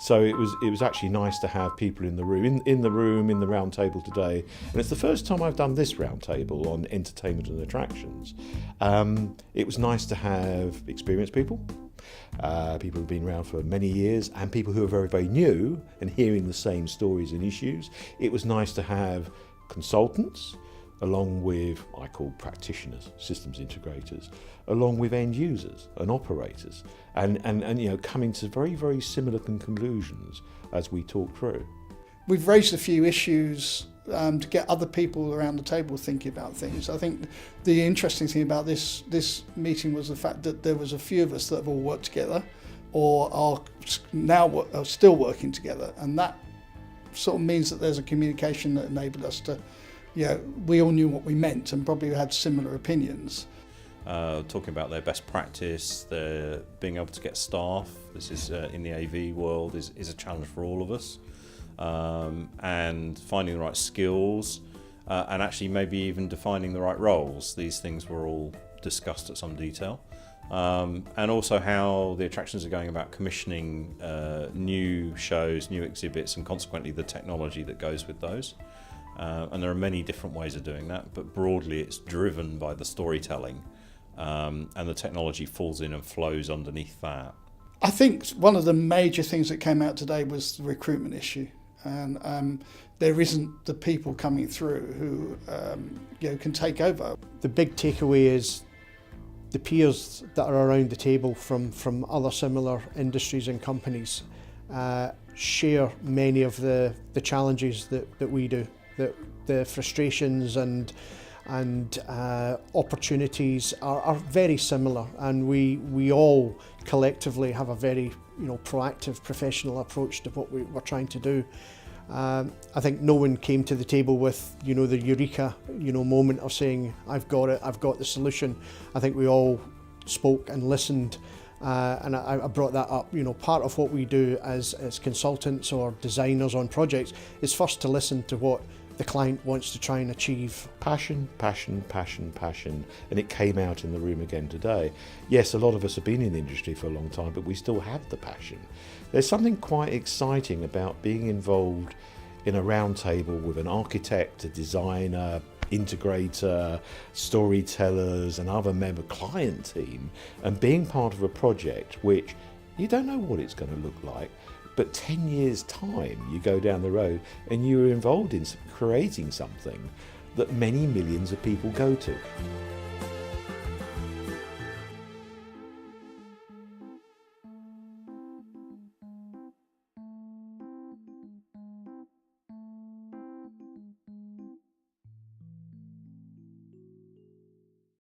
So it was actually nice to have people in the room, in the round table today. And it's the first time I've done this round table on entertainment and attractions. It was nice to have experienced people. People who've been around for many years, and people who are very, very new and hearing the same stories and issues. It was nice to have consultants, along with, I call practitioners, systems integrators, along with end users and operators, and coming to very, very similar conclusions as we talk through. We've raised a few issues to get other people around the table thinking about things. I think the interesting thing about this meeting was the fact that there was a few of us that have all worked together or are still working together, and that sort of means that there's a communication that enabled us to, we all knew what we meant and probably had similar opinions. Talking about their best practice, their being able to get staff. This is in the AV world is a challenge for all of us. And finding the right skills and actually maybe even defining the right roles. These things were all discussed at some detail. And also how the attractions are going about commissioning new shows, new exhibits, and consequently the technology that goes with those. And there are many different ways of doing that, but broadly it's driven by the storytelling, and the technology falls in and flows underneath that. I think one of the major things that came out today was the recruitment issue. And there isn't the people coming through who can take over. The big takeaway is the peers that are around the table from other similar industries and companies share many of the challenges that we do. The frustrations and opportunities are very similar, and we all collectively have a very proactive professional approach to what we're trying to do. I think no one came to the table with the eureka moment of saying I've got it, I've got the solution. I think we all spoke and listened, and I brought that up. Part of what we do as consultants or designers on projects is first to listen to what the client wants to try and achieve. Passion, passion, passion, passion, and it came out in the room again today. Yes, a lot of us have been in the industry for a long time, but we still have the passion. There's something quite exciting about being involved in a round table with an architect, a designer, integrator, storytellers and other member client team, and being part of a project which you don't know what it's going to look like. But 10 years' time, you go down the road and you're involved in creating something that many millions of people go to.